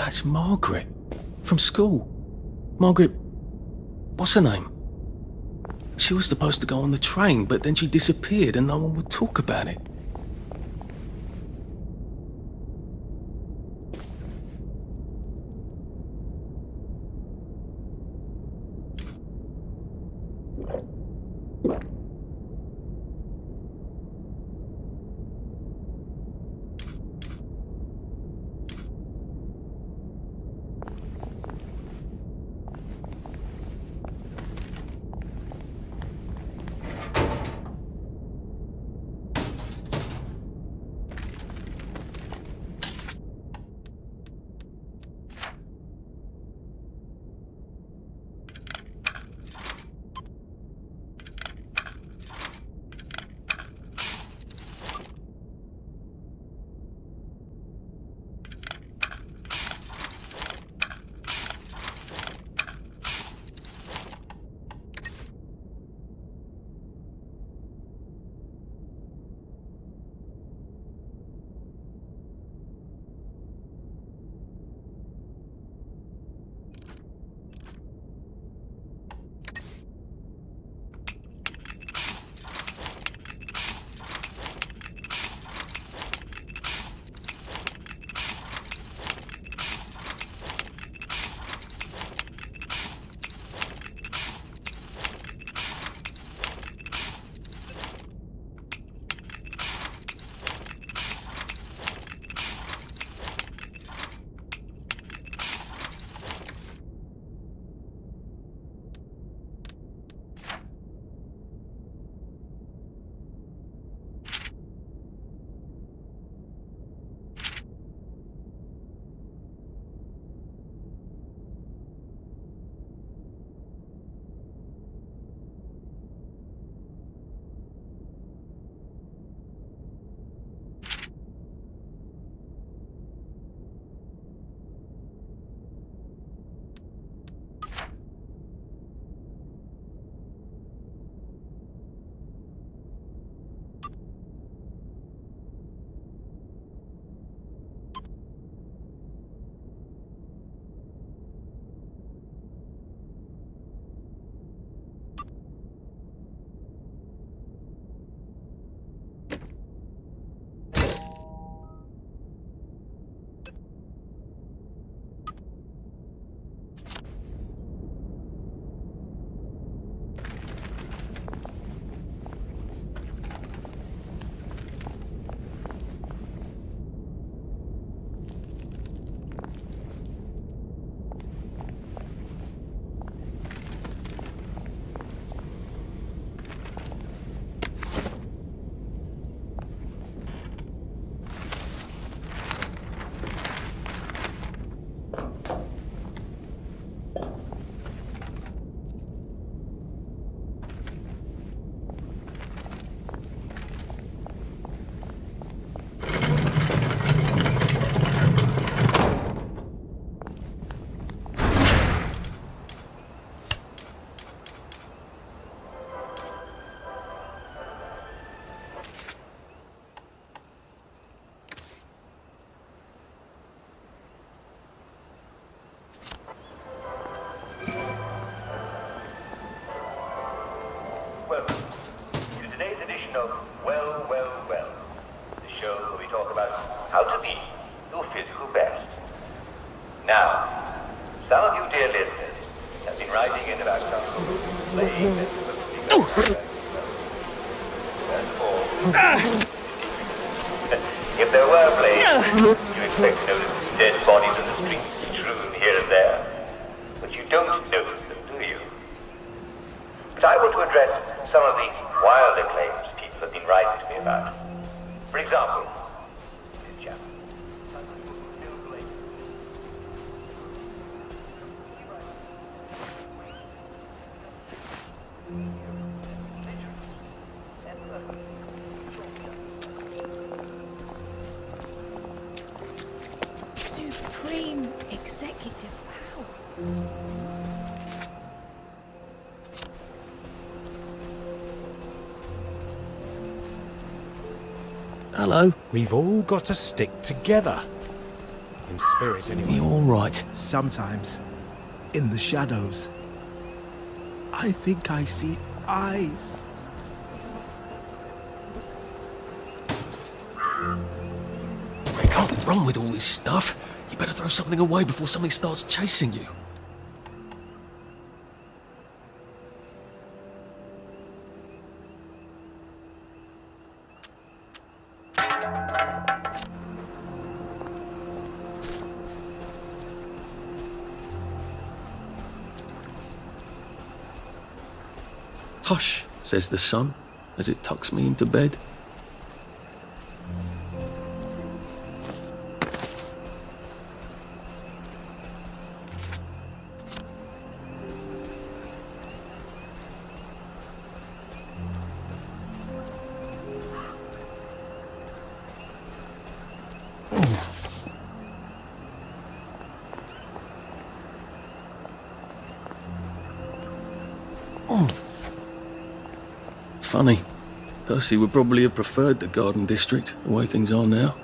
That's Margaret. From school. Margaret... what's her name? She was supposed to go on the train, but then she disappeared and no one would talk about it. If there were plagues, you expect to notice dead bodies in the streets strewn here and there. But you don't notice them, do you? But I want to address some of the wilder claims people have been writing to me about. For example, this chap. Supreme executive power. Hello. We've all got to stick together. In in spirit, anyway. You all right? Sometimes, in the shadows, I think I see eyes. You can't run with all this stuff. You better throw something away before something starts chasing you. Hush, says the sun, as it tucks me into bed. Funny. Percy would probably have preferred the Garden District, the way things are now.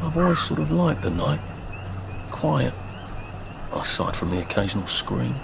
I've always sort of liked the night. Quiet. Aside from the occasional scream.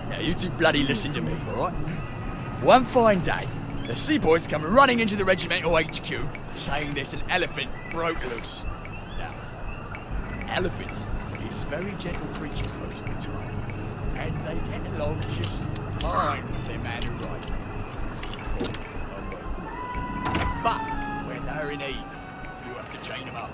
Now you two bloody listen to me, alright? One fine day, The seaboys come running into the regimental HQ, saying there's an elephant broke loose. Now, elephants is very gentle creatures most of the time, and they get along just fine with their man who ride them. It's called a rope. But when they're in heat, you have to chain them up.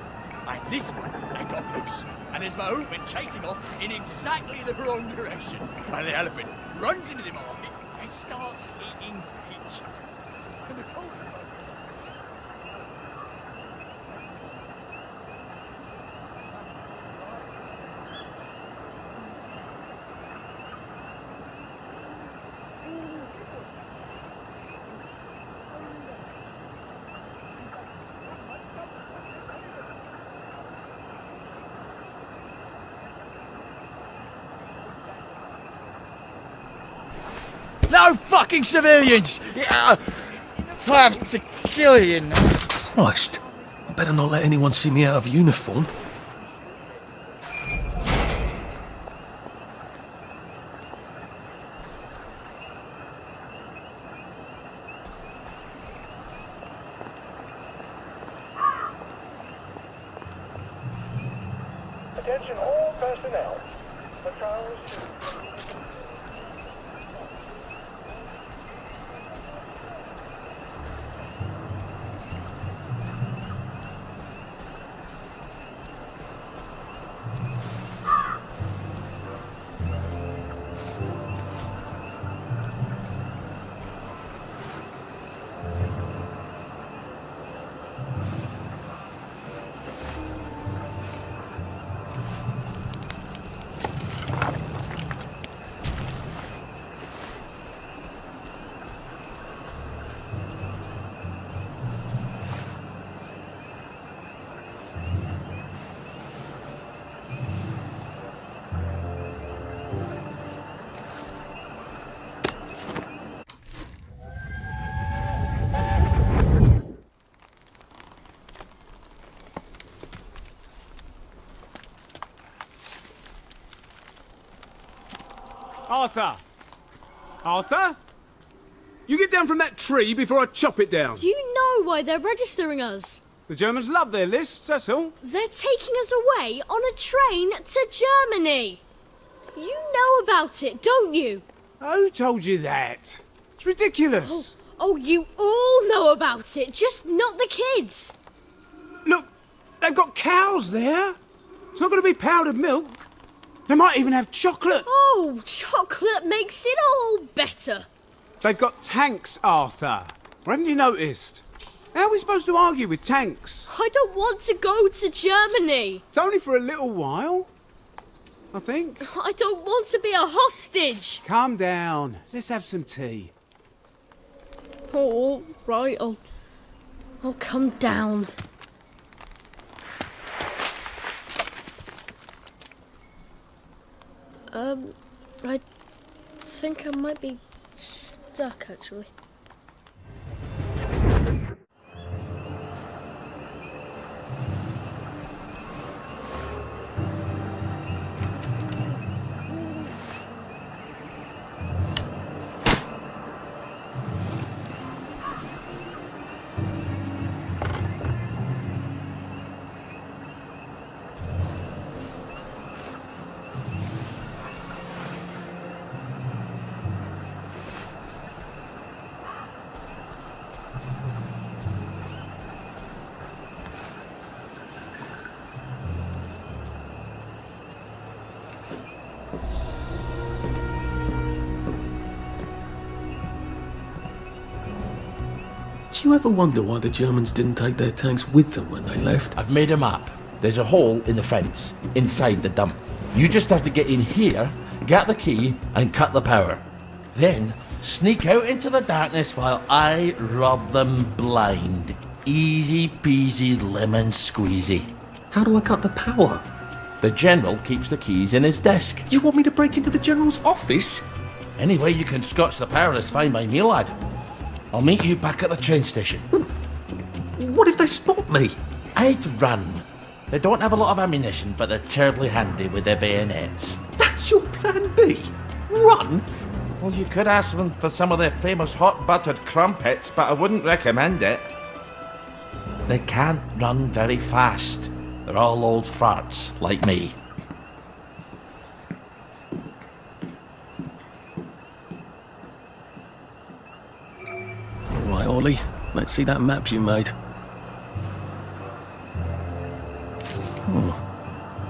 And this one, they got loose, and as Mahout went chasing off in exactly the wrong direction, and the elephant runs into the market and starts eating peaches. And the cold No fucking civilians! I have to kill you now. Christ. I better not let anyone see me out of uniform. Attention all personnel. Patrols. Arthur! Arthur? You get down from that tree before I chop it down. Do you know why they're registering us? The Germans love their lists, that's all. They're taking us away on a train to Germany. You know about it, don't you? Who told you that? It's ridiculous. Oh, you all know about it, just not the kids. Look, they've got cows there. It's not going to be powdered milk. They might even have chocolate. Oh, chocolate makes it all better. They've got tanks, Arthur. Or haven't you noticed? How are we supposed to argue with tanks? I don't want to go to Germany. It's only for a little while, I think. I don't want to be a hostage. Calm down. Let's have some tea. Oh, all right, I'll come down. I think I might be stuck, actually. Do you ever wonder why the Germans didn't take their tanks with them when they left? I've made a map. There's a hole in the fence, inside the dump. You just have to get in here, get the key, and cut the power. Then, sneak out into the darkness while I rob them blind. Easy peasy lemon squeezy. How do I cut the power? The General keeps the keys in his desk. You want me to break into the General's office? Any way you can scotch the power is fine by me, lad. I'll meet you back at the train station. What if they spot me? I'd run. They don't have a lot of ammunition, but they're terribly handy with their bayonets. That's your plan B? Run? Well, you could ask them for some of their famous hot buttered crumpets, but I wouldn't recommend it. They can't run very fast. They're all old farts, like me. All right, Ollie, let's see that map you made.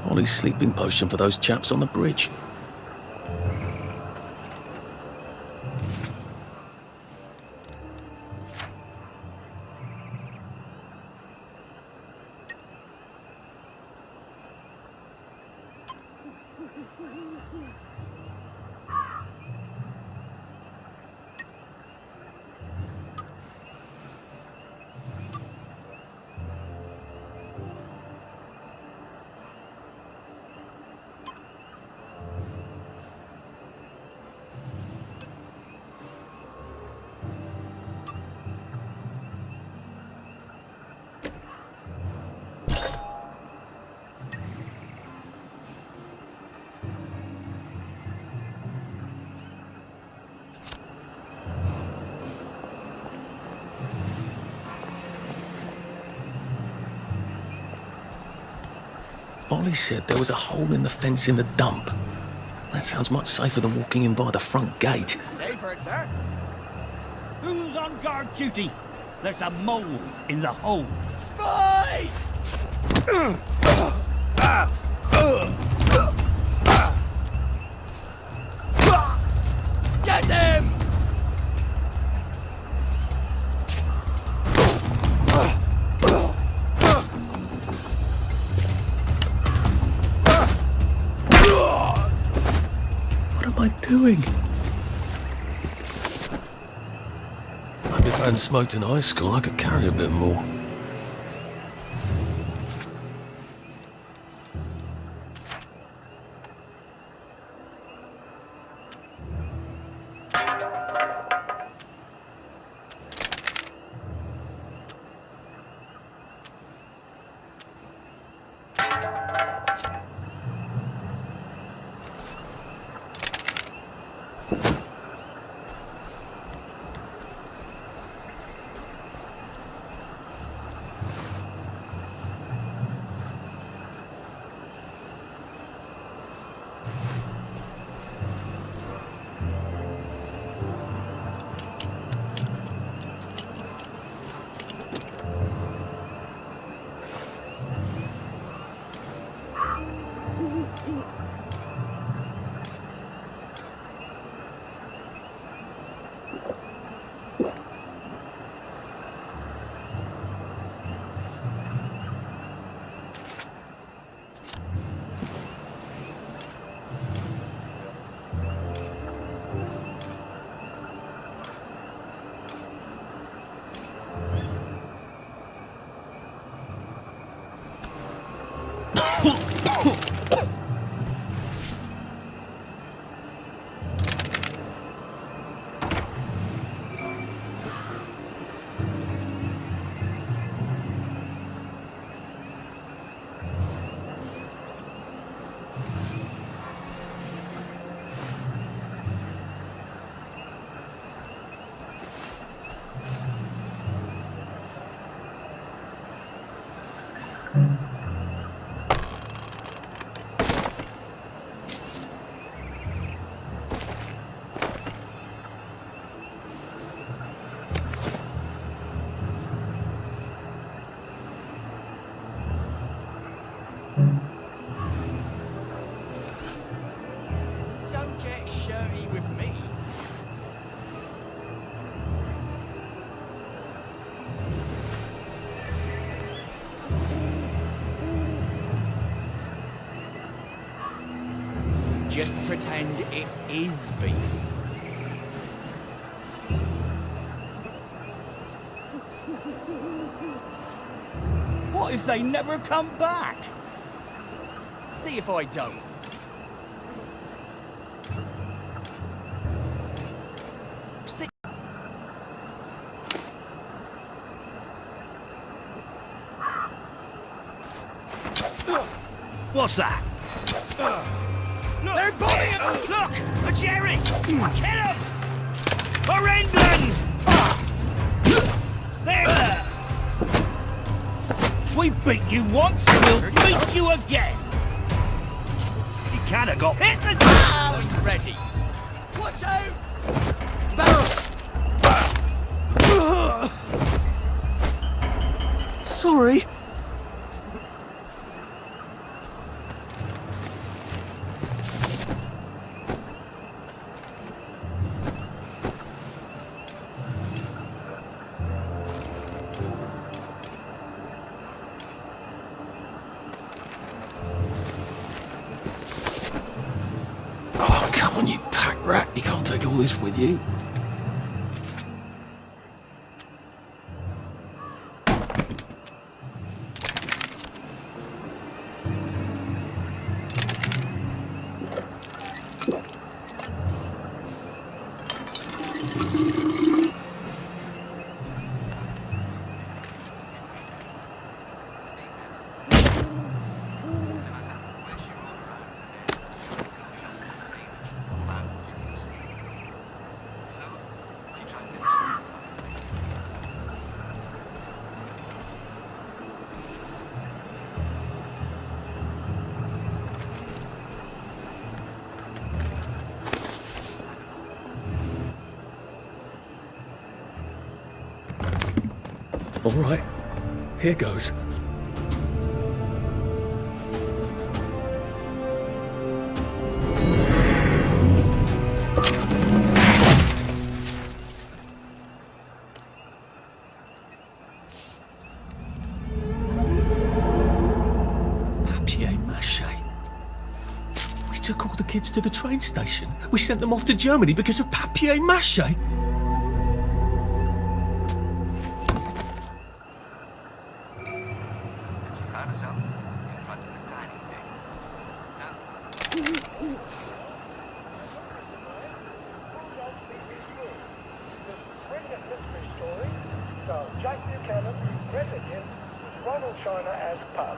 Ollie's sleeping potion for those chaps on the bridge. Ollie said there was a hole in the fence in the dump. That sounds much safer than walking in by the front gate. Day for it, sir. Who's on guard duty? There's a mole in the hole. Spy! Get him! What am I doing? Maybe if I hadn't smoked in high school, I could carry a bit more. Don't get shirty with me. Just pretend it is beef. What if they never come back? See if I don't. See. What's that? Look! They're bombing him! Look! A Jerry! Kill him! For England! There! We beat you once, we'll beat you again! He can't have got hit the Are you ready? Watch out! Sorry. Oh, come on, you pack rat. You can't take all this with you. All right, here goes. Papier-mâché. We took all the kids to the train station. We sent them off to Germany because of papier-mâché. Jack Buchanan, Resident, Ronald China as Pug.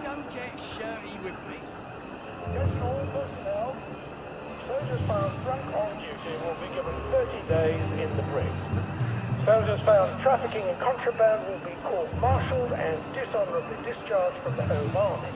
Don't get shirty with me. Attention all personnel. Soldiers found drunk on duty will be given 30 days in the brig. Soldiers found trafficking in contraband will be court-martialed and dishonorably discharged from the Home Army.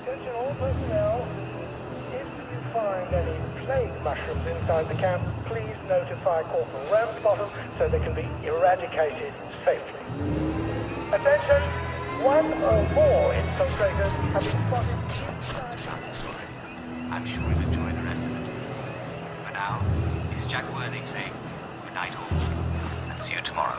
Attention all personnel. If you find any plague mushrooms inside the camp, please notify Corporal Ramsbottom so they can be eradicated safely. Attention! One or more infiltrators have been spotted. I'm sure you'll enjoy the rest of it. For now, this is Jack Worthing saying good night all, and see you tomorrow.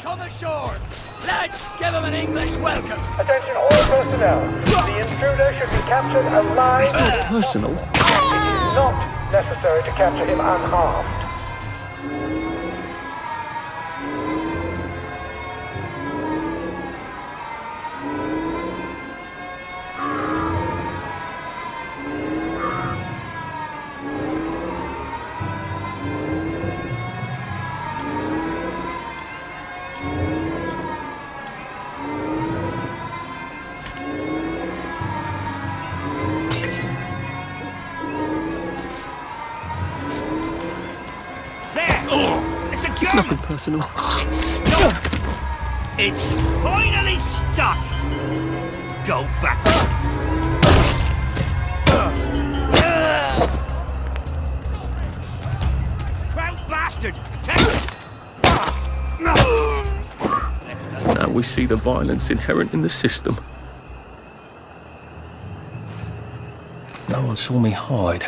back on the shore. Let's give him an English welcome. Attention all personnel. The intruder should be captured alive. Personal? It is not necessary to capture him unharmed. It's nothing personal. It's finally stuck. Go back. Proud bastard. Now we see the violence inherent in the system. No one saw me hide.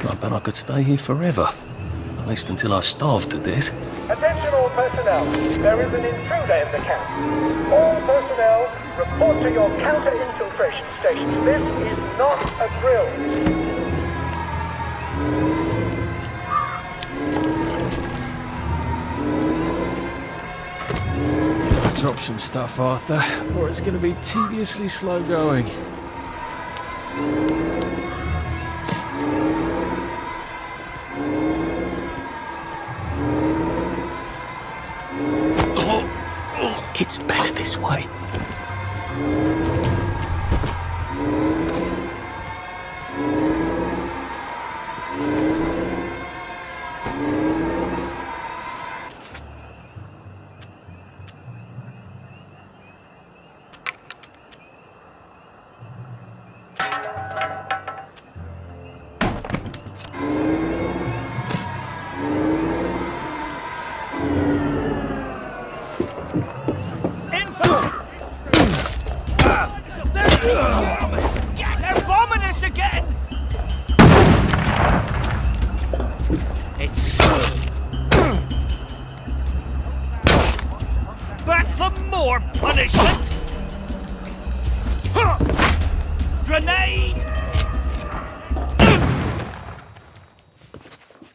I bet I could stay here forever. At least until I starved to death. Attention all personnel. There is an intruder in the camp. All personnel, report to your counter-infiltration stations. This is not a drill. Drop some stuff, Arthur, or it's going to be tediously slow going. It's better this way. They're bombing us again! It's... Back for more punishment! Grenade!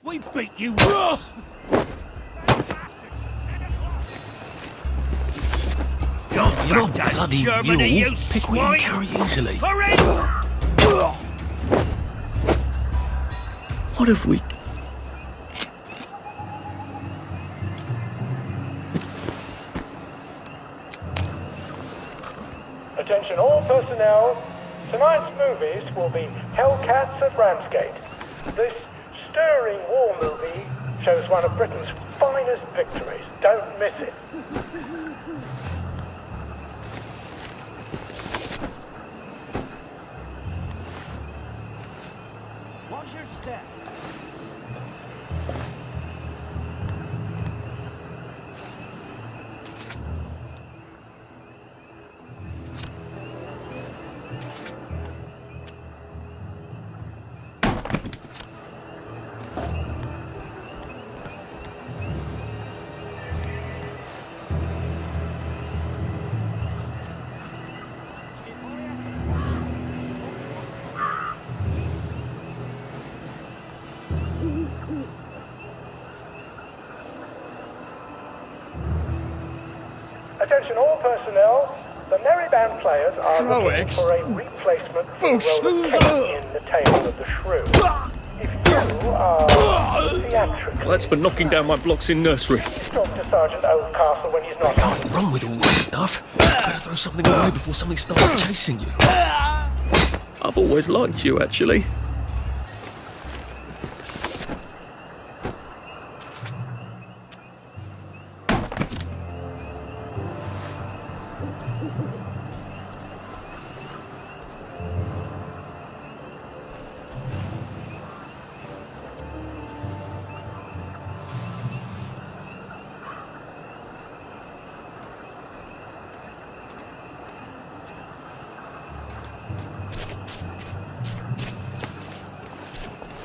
We beat you! You're a bloody mule. Pick we and carry easily. What have we... Attention all personnel. Tonight's movies will be Hellcats at Ramsgate. This stirring war movie shows one of Britain's finest victories. Don't miss it. Watch your step. Attention all personnel. The Merry Band players are looking Croix. for a replacement for the role of Kate in The Tale of the Shrew. If you are theatrically... That's for knocking down my blocks in nursery. Talk to Sergeant Oldcastle when he's not on. Wrong with all this stuff? Better throw something away before something starts chasing you. I've always liked you, actually.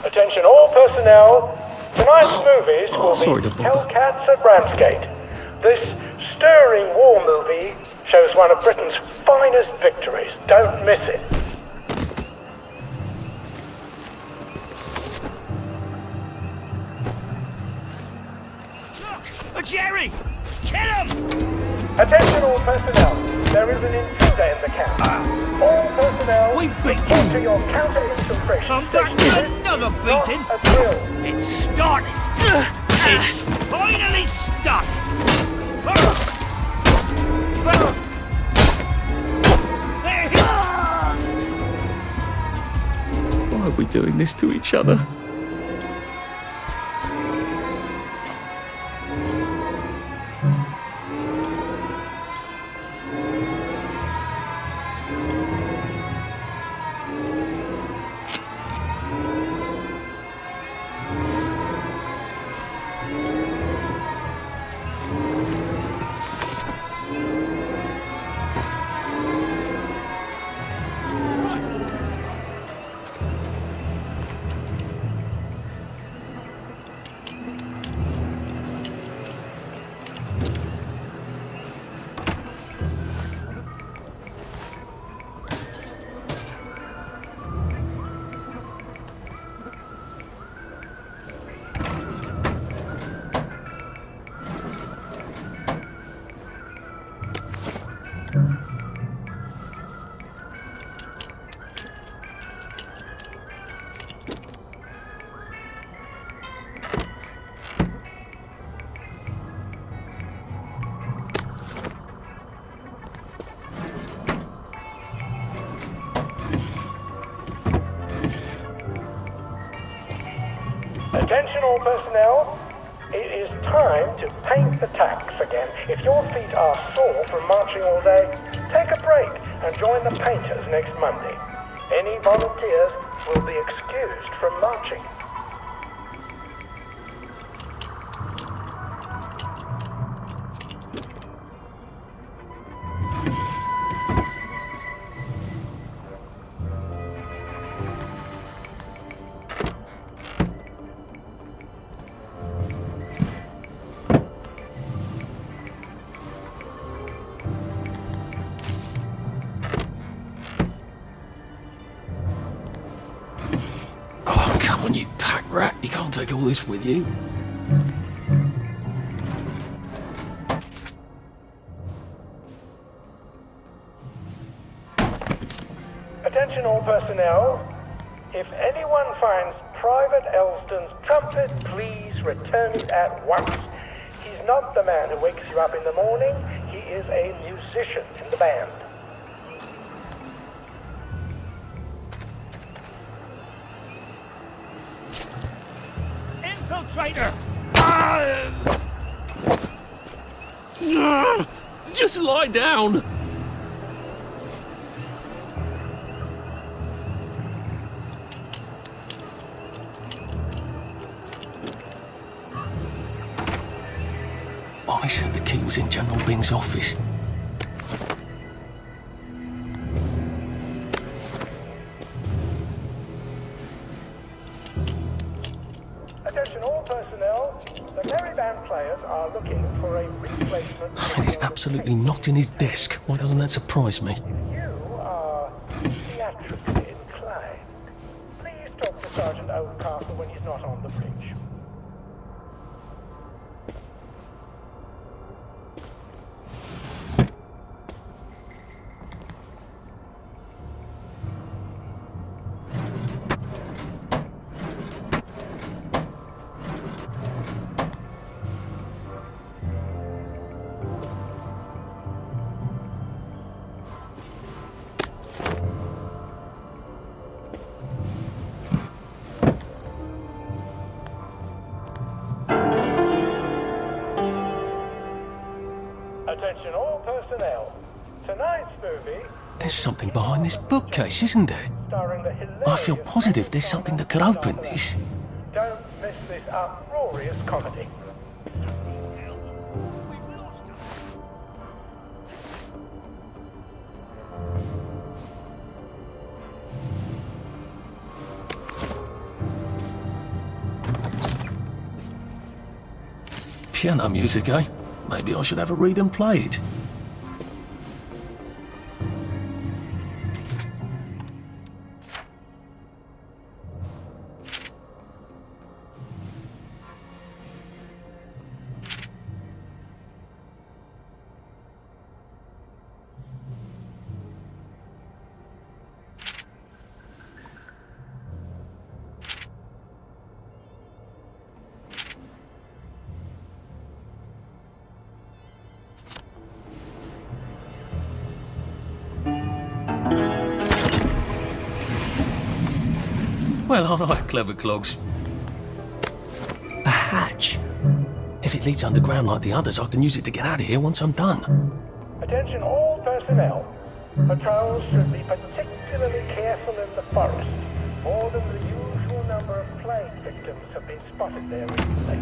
Attention all personnel. Tonight's movies will sorry be to bother. Hellcats at Ramsgate. This stirring war movie shows one of Britain's finest victories. Don't miss it. Look! Jerry! Kill him! Attention all personnel. There is an intruder in the camp. All personnel, We've beaten report to your counter-infiltration I'm back station. to another This is not beating. a drill. It's started! It's finally started! There he Why are we doing this to each other? Attention all personnel. It is time to paint the tacks again. If your feet are sore from marching all day, take a break and join the painters next Monday. Any volunteers will be excused from marching. Oh, come on, you pack rat. You can't take all this with you. Attention all personnel. If anyone finds Private Elston's trumpet, please return it at once. He's not the man who wakes you up in the morning. He is a musician in the band. Infiltrator! Just lie down. Ollie said the key was in General Bing's office. Attention all personnel. The Merry Band players are looking for a replacement. And he's absolutely not in his desk. Why doesn't that surprise me? If you are theatrically inclined, please talk to Sergeant Oldcastle when he's not on the bridge. Attention all personnel. Tonight's movie, There's something behind this bookcase, isn't there? starring the hilarious... I feel positive there's something that could open this. Don't miss this uproarious comedy. Piano music, eh? Maybe I should have a read and play it. Well, aren't I clever, Clogs? A hatch. If it leads underground like the others, I can use it to get out of here once I'm done. Attention all personnel. Patrols should be particularly careful in the forest. More than the usual number of plague victims have been spotted there recently.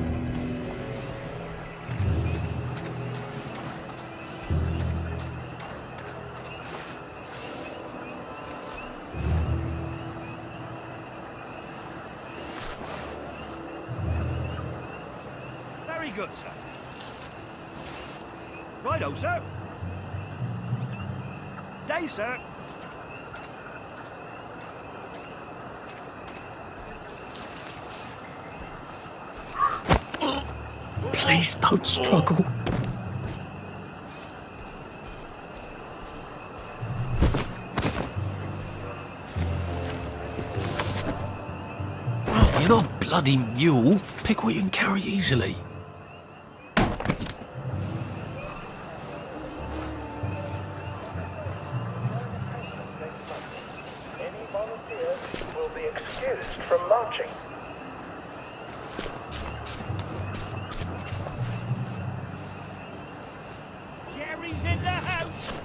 Very good, sir. Righto, sir. Day, sir. Please don't struggle. Arthur, you're not a bloody mule. Pick what you can carry easily. Any volunteers will be excused from marching. Jerry's in the house.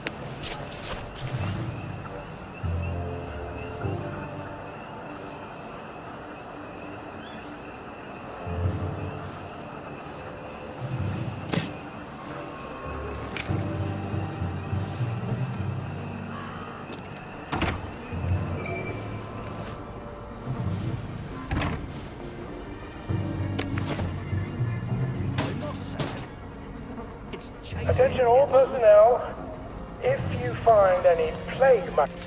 Attention all personnel. If you find any plague mushrooms...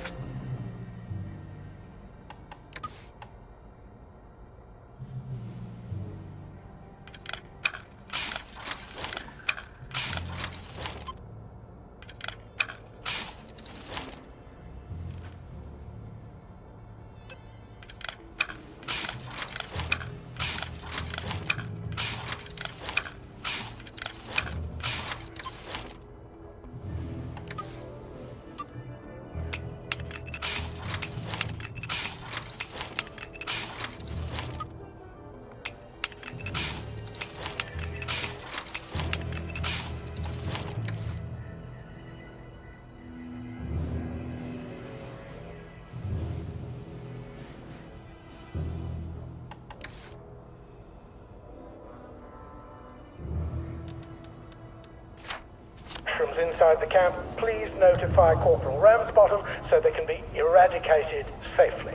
inside the camp, please notify Corporal Ramsbottom so they can be eradicated safely.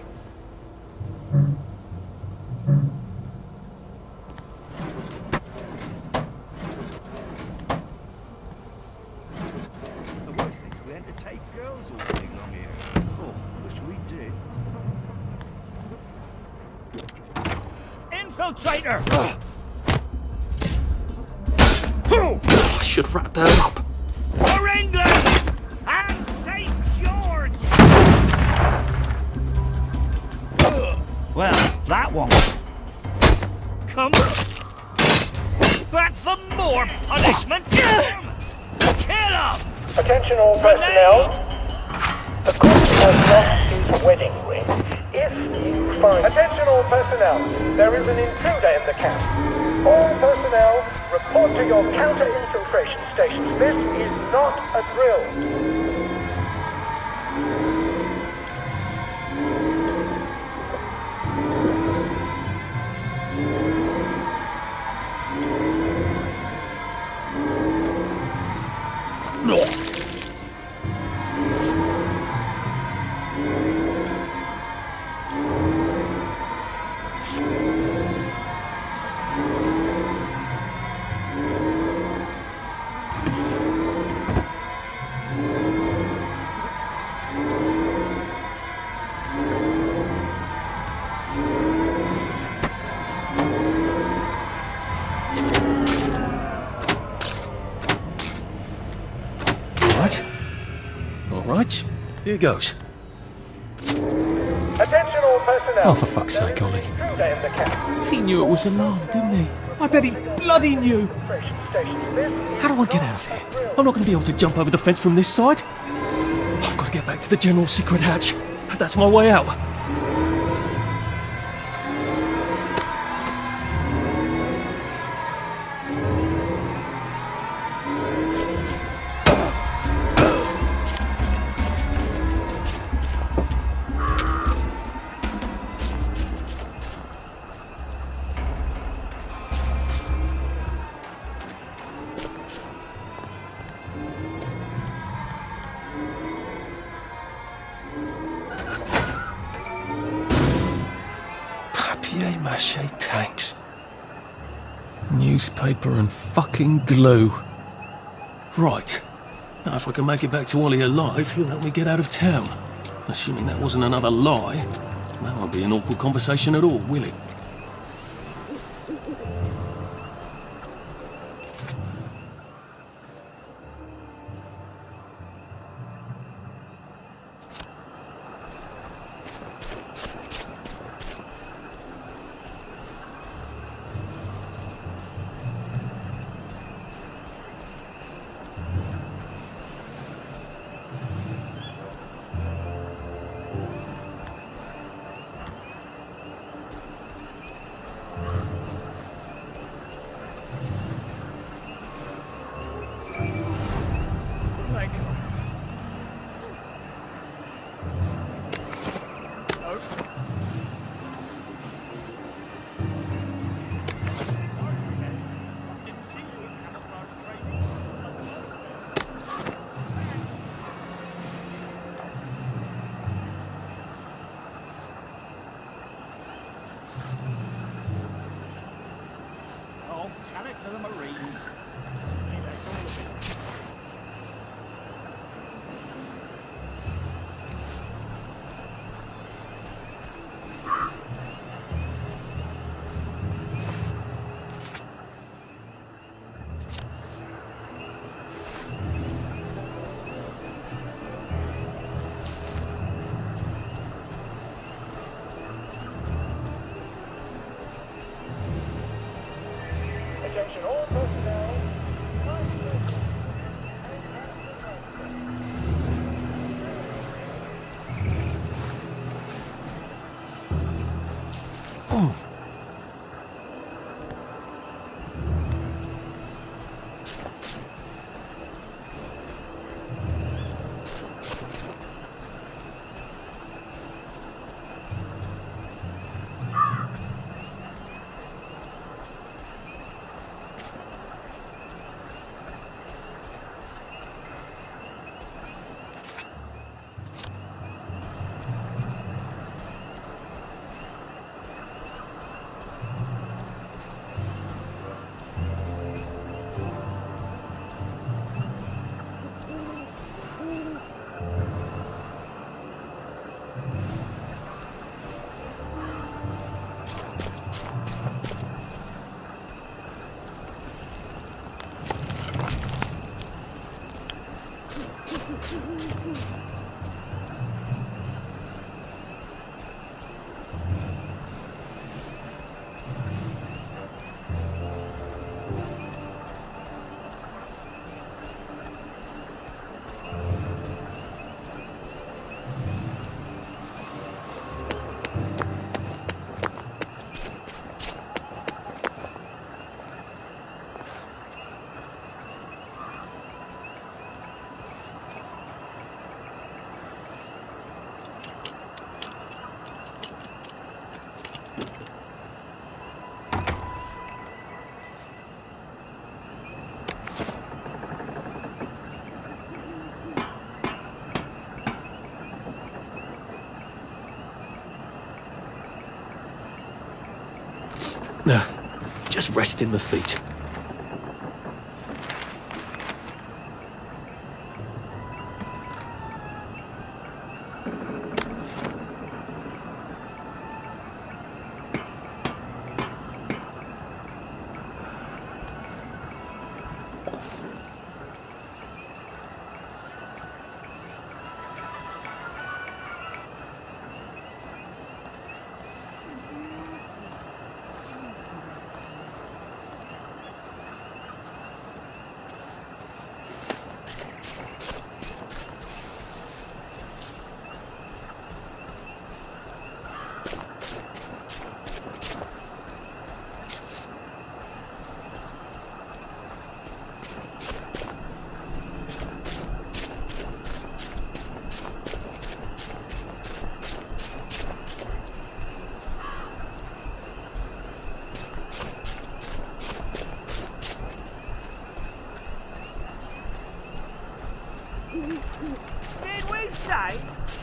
The worst thing we had to take girls all day long here. Oh, wish we did. Infiltrator! I should wrap that up. For England and St. George! Well, that one. Come back for more punishment. Kill him! Attention all personnel. The court has lost his wedding ring. If you find... Attention all personnel. There is an intruder in the camp. All personnel, report to your counter-infiltration stations. This is not a drill. Here goes. Attention all personnel. Oh, for fuck's sake, Ollie. Intruder in the camp. He knew it was alarmed, didn't he? I bet he bloody knew. Operation Station Smith. How do I get out of here? I'm not going to be able to jump over the fence from this side. I've got to get back to the general secret hatch. That's my way out. Papier-mâché tanks. Newspaper and fucking glue. Right. Now if I can make it back to Ollie alive, he'll help me get out of town. Assuming that wasn't another lie. That won't be an awkward conversation at all, will it? Oh, tell it to the Marines. That's all of it. Attention all personnel. Oh. Just resting my feet.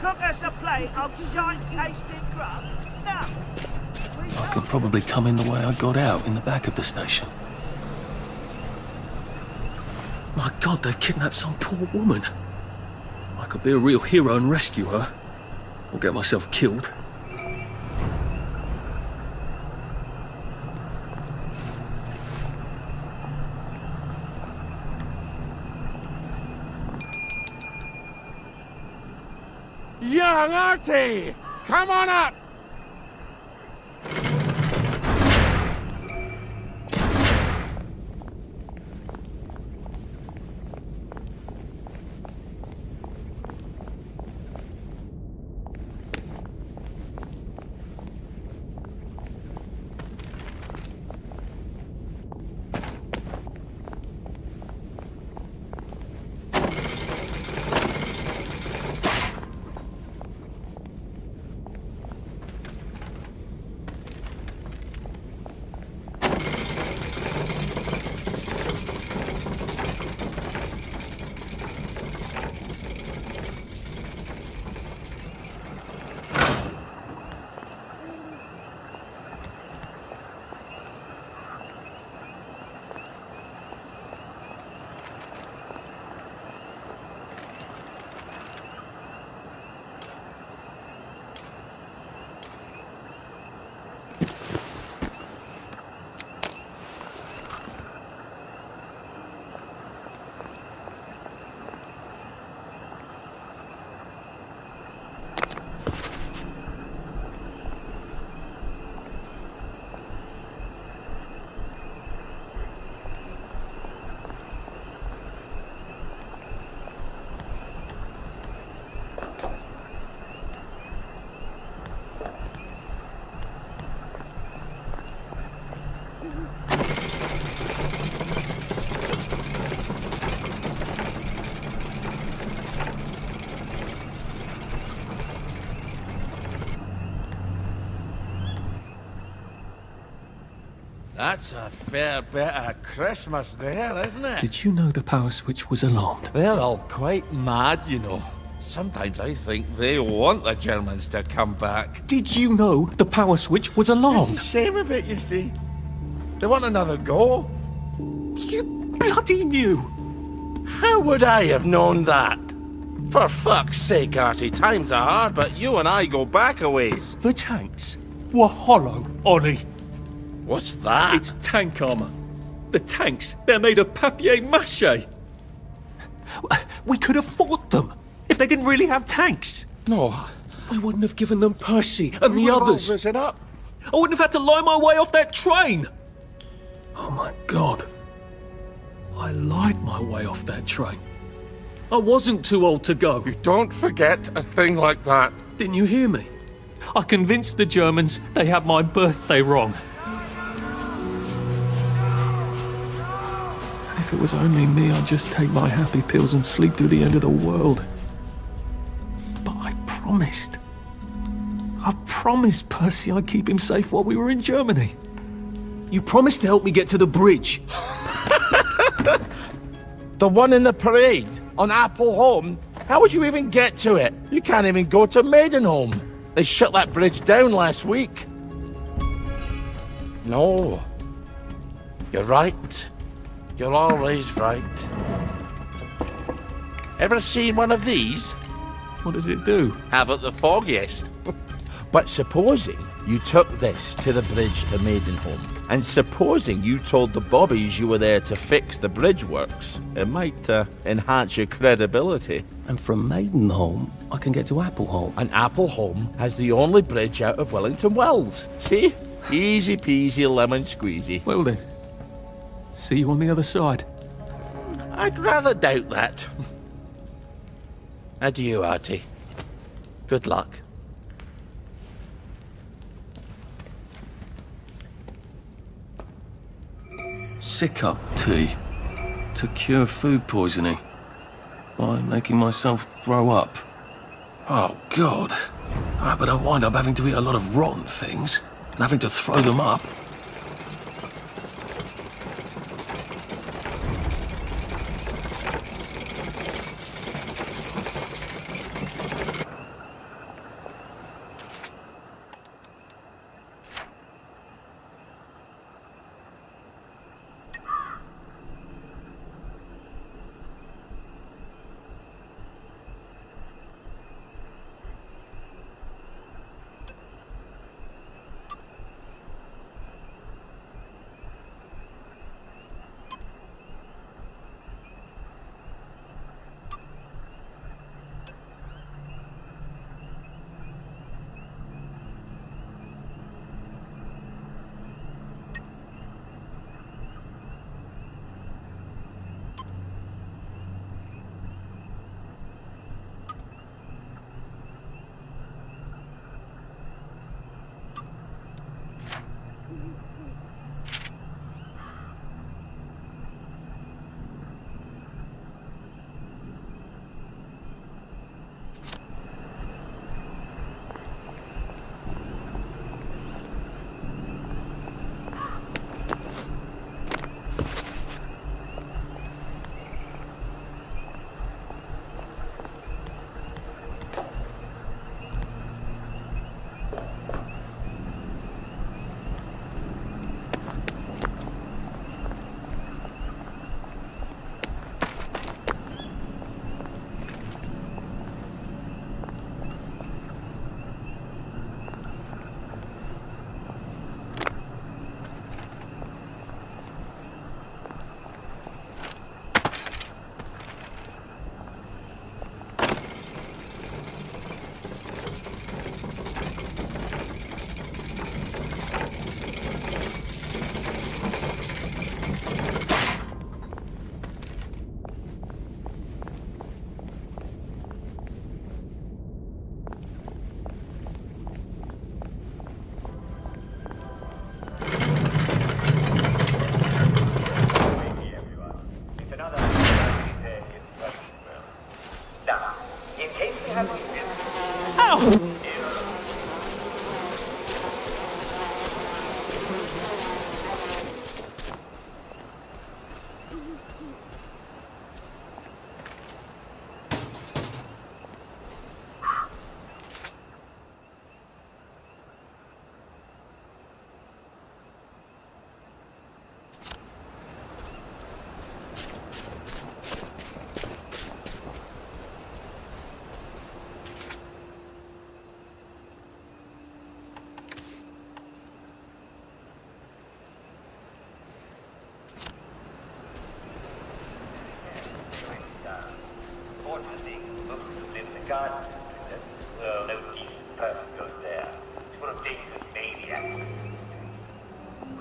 cook us a plate of shite-tasting grub? No. I could probably come in the way I got out, in the back of the station. My God, they've kidnapped some poor woman. I could be a real hero and rescue her, or get myself killed. Young Artie! Come on up! That's a fair bit of Christmas there, isn't it? Did you know the power switch was alarmed? They're all quite mad, you know. Sometimes I think they want the Germans to come back. Did you know the power switch was It's alarmed? a shame of it, you see. They want another go. You bloody knew! How would I have known that? For fuck's sake, Artie, times are hard, but you and I go back a ways. The tanks were hollow, Ollie. What's that? It's tank armor. The tanks, they're made of papier-mâché. We could have fought them if they didn't really have tanks. No. We wouldn't have given them Percy and the others. It up. I wouldn't have had to lie my way off that train. Oh my God. I lied my way off that train. I wasn't too old to go. You don't forget a thing like that. Didn't you hear me? I convinced the Germans they had my birthday wrong. And if it was only me, I'd just take my happy pills and sleep through the end of the world. But I promised. I promised Percy I'd keep him safe while we were in Germany. You promised to help me get to the bridge. The one in the parade on Appleholme? How would you even get to it? You can't even go to Maidenholm. They shut that bridge down last week. No. You're right. You're always right. Ever seen one of these? What does it do? Haven't the foggiest. But supposing you took this to the bridge to Maidenholm, and supposing you told the bobbies you were there to fix the bridge works, it might enhance your credibility. And from Maidenholm, I can get to Appleholme. And Appleholme has the only bridge out of Wellington Wells. See? Easy peasy lemon squeezy. Well then, see you on the other side. I'd rather doubt that. Adieu, Artie. Good luck. Sick-up tea to cure food poisoning by making myself throw up. Oh, God. But I wind up having to eat a lot of rotten things and having to throw them up.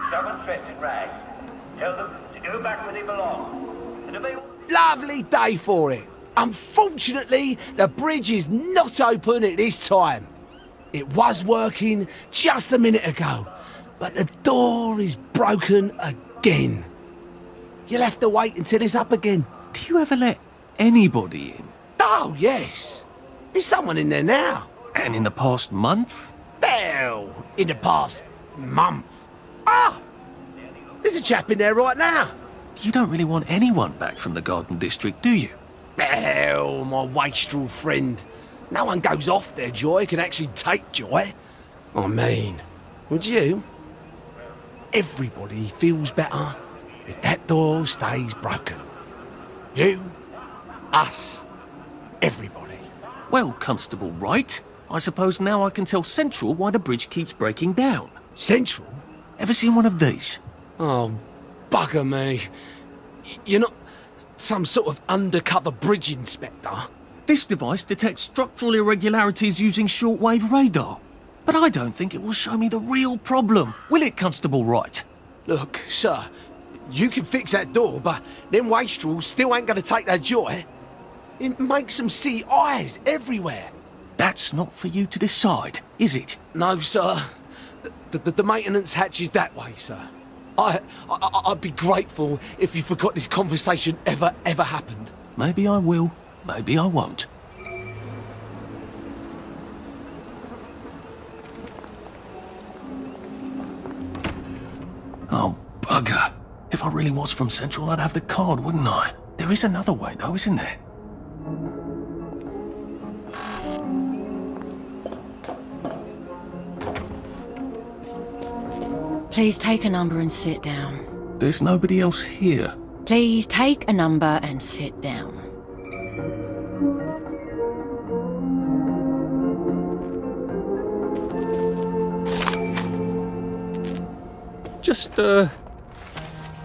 Someone's dressed in rags. Tell them to go back where they belong. And if they... Lovely day for it. Unfortunately, the bridge is not open at this time. It was working just a minute ago, but the door is broken again. You'll have to wait until it's up again. Do you ever let anybody in? Oh, yes. There's someone in there now. And in the past month? Well, in the past month. Ah! There's a chap in there right now. You don't really want anyone back from the Garden District, do you? Well, my wastrel friend. No one goes off their joy can actually take joy. I mean, would you? Everybody feels better if that door stays broken. You, us, everybody. Well, Constable Wright, I suppose now I can tell Central why the bridge keeps breaking down. Central? Ever seen one of these? Oh, bugger me. You're not some sort of undercover bridge inspector? This device detects structural irregularities using shortwave radar. But I don't think it will show me the real problem. Will it, Constable Wright? Look, sir, you can fix that door, but them wastrels still ain't gonna take their joy. It makes them see eyes everywhere. That's not for you to decide, is it? No, sir. The maintenance hatch is that way, sir. I'd be grateful if you forgot this conversation ever happened. Maybe I will, maybe I won't. Oh, bugger. If I really was from Central, I'd have the card, wouldn't I? There is another way, though, isn't there? Please take a number and sit down. There's nobody else here. Please take a number and sit down. Just,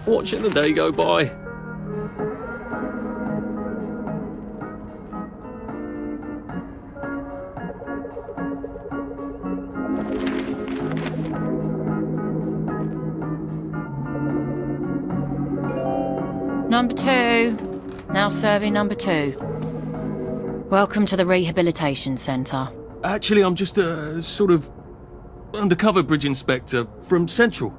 watching the day go by. Number 2. Now serving number 2. Welcome to the Rehabilitation Centre. Actually, I'm just a sort of undercover bridge inspector from Central.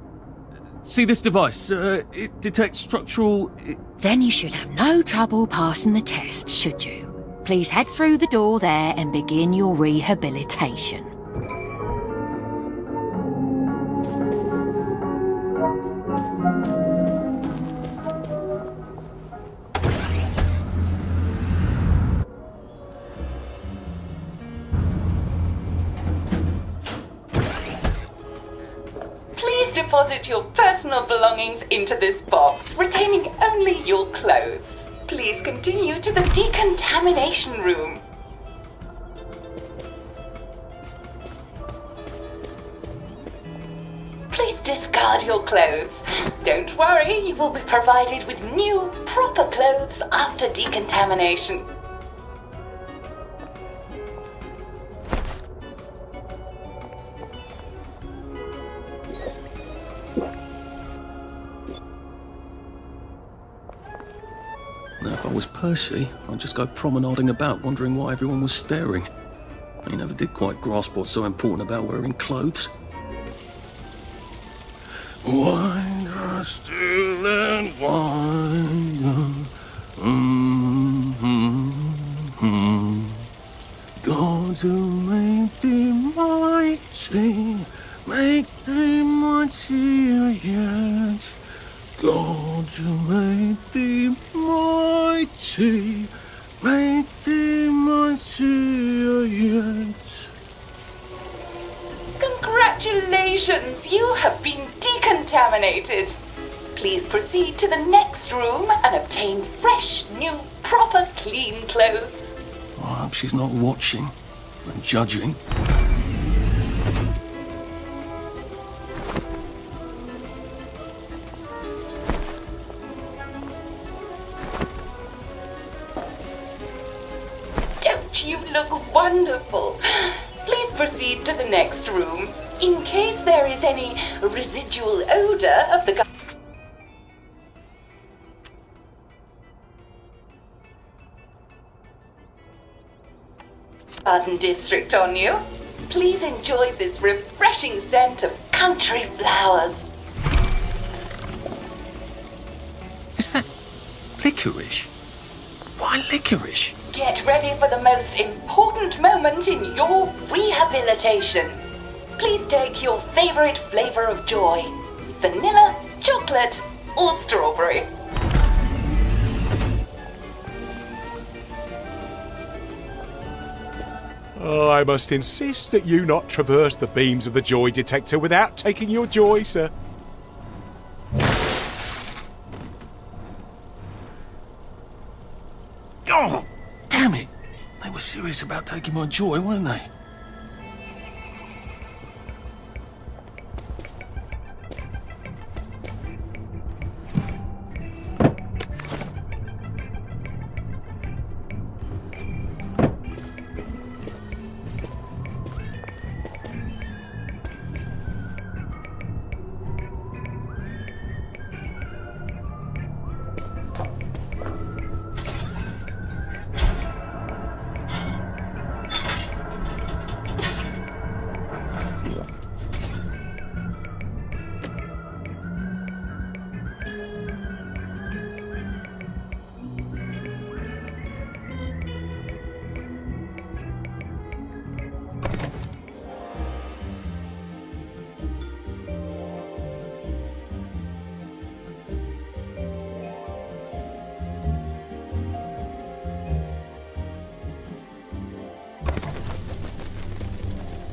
See this device? It detects structural... Then you should have no trouble passing the test, should you? Please head through the door there and begin your rehabilitation. Deposit your personal belongings into this box, retaining only your clothes. Please continue to the decontamination room. Please discard your clothes. Don't worry, you will be provided with new, proper clothes after decontamination. Now, if I was Percy, I'd just go promenading about, wondering why everyone was staring. He never did quite grasp what's so important about wearing clothes. Wine does still and wine. God to make thee mighty, make thee mightier yet. God to make thee mighty, make thee mightier yet. Congratulations, you have been decontaminated. Please proceed to the next room and obtain fresh, new, proper, clean clothes. I hope she's not watching and judging. Don't you look wonderful? Please proceed to the next room. in case there is any residual odor of the Garden District on you, please enjoy this refreshing scent of country flowers. Is that licorice? Why licorice? Get ready for the most important moment in your rehabilitation. Please take your favorite flavor of joy: vanilla, chocolate, or strawberry. I must insist that you not traverse the beams of the joy detector without taking your joy, sir. Oh, damn it! They were serious about taking my joy, weren't they?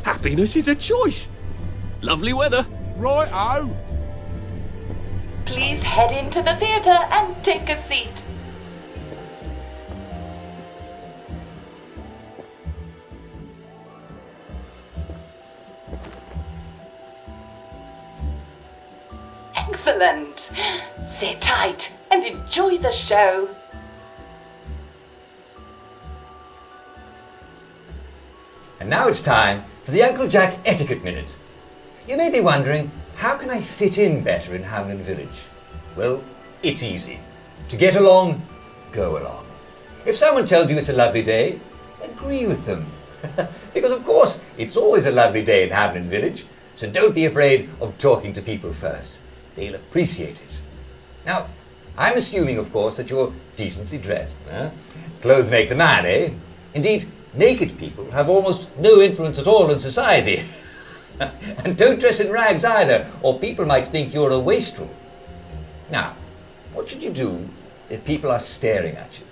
Happiness is a choice. Lovely weather. Right-o. Please head into the theater and take a seat. Excellent. Sit tight and enjoy the show. And now it's time for the Uncle Jack Etiquette Minute. You may be wondering, how can I fit in better in Hamlin Village? Well, it's easy. To get along, go along. If someone tells you it's a lovely day, agree with them. Because of course, it's always a lovely day in Hamlin Village, so don't be afraid of talking to people first. They'll appreciate it. Now, I'm assuming, of course, that you're decently dressed. Clothes make the man, eh? Indeed, naked people have almost no influence at all in society. And don't dress in rags either, or people might think you're a wastrel. Now, what should you do if people are staring at you?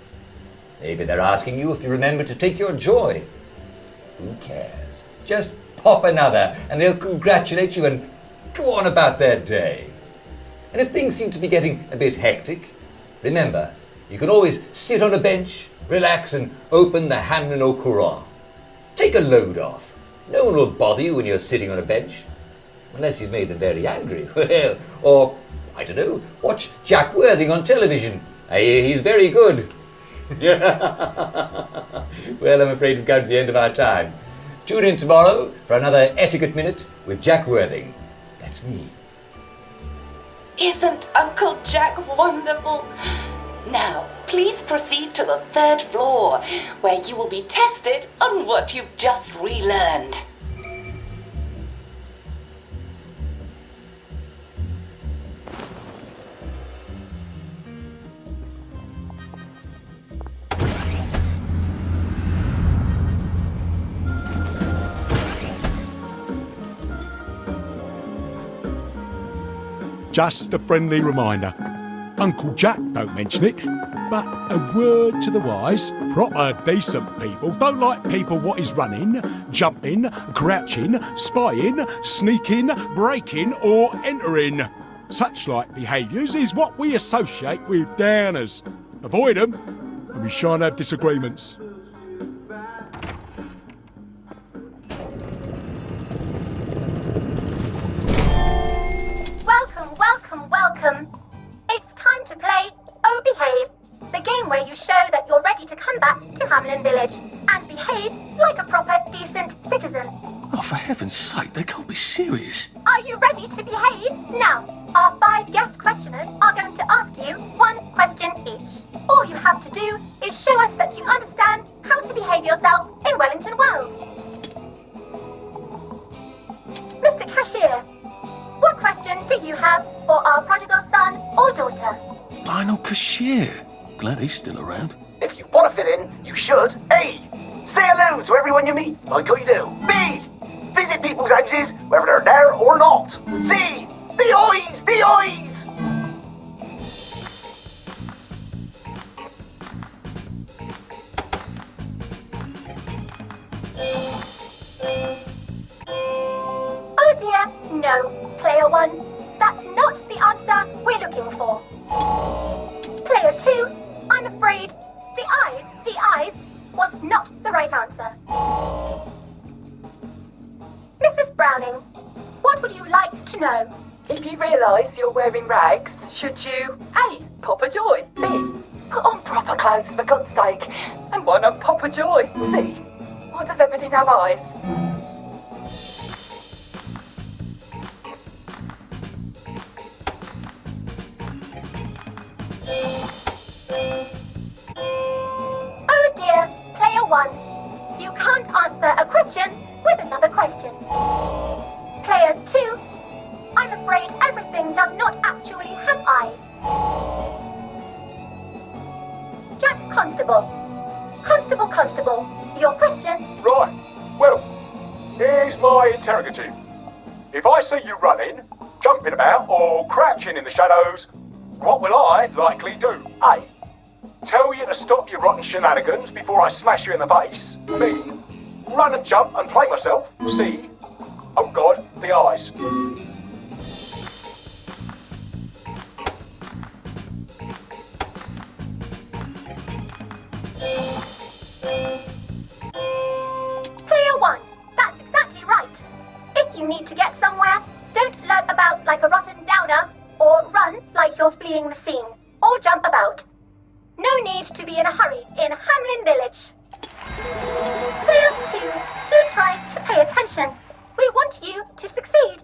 Maybe they're asking you if you remember to take your joy. Who cares? Just pop another and they'll congratulate you and go on about their day. And if things seem to be getting a bit hectic, remember, you can always sit on a bench, relax and open the Hamlin au Courant. Take a load off. No one will bother you when you're sitting on a bench. Unless you've made them very angry. Well, or, I don't know, watch Jack Worthing on television. I hear he's very good. Well, I'm afraid we've come to the end of our time. Tune in tomorrow for another Etiquette Minute with Jack Worthing. That's me. Isn't Uncle Jack wonderful? Now, please proceed to the 3rd floor, where you will be tested on what you've just relearned. Just a friendly reminder. Uncle Jack don't mention it, but a word to the wise, proper decent people don't like people what is running, jumping, crouching, spying, sneaking, breaking or entering. Such like behaviours is what we associate with downers. Avoid them and we shan't have disagreements. Welcome, welcome, welcome. It's time to play Oh Behave, the game where you show that you're ready to come back to Hamlin Village and behave like a proper, decent citizen. Oh, for heaven's sake, they can't be serious. Are you ready to behave? Now, our 5 guest questioners are going to ask you 1 question each. All you have to do is show us that you understand how to behave yourself in Wellington Wells. Mr. Cashier, what question do you have for our prodigal son or daughter? Lionel Cashier. Glad he's still around. If you want to fit in, you should. A. Say hello to everyone you meet, like I do. B. Visit people's houses, whether they're there or not. C. The eyes! The eyes! Oh dear, no. Player 1, that's not the answer we're looking for. Player 2, I'm afraid the eyes was not the right answer. Mrs. Browning, what would you like to know? If you realise you're wearing rags, should you A. Pop a joy, B. Put on proper clothes for God's sake, and why not pop a joy? C. Why does everything have eyes? Oh dear, player 1, you can't answer a question with another question. Player 2, I'm afraid everything does not actually have eyes. Jack Constable, your question. Right. Well, here's my interrogative. If I see you running, jumping about, or crouching in the shadows, what will I likely do? A. Tell you to stop your rotten shenanigans before I smash you in the face. B. Run and jump and play myself. C. Oh God, the eyes. Player 1, that's exactly right. If you need to get somewhere, don't lurk about like a rotten downer, or run like you're fleeing the scene, or jump about. No need to be in a hurry in Hamlin Village. Player 2, do try to pay attention. We want you to succeed.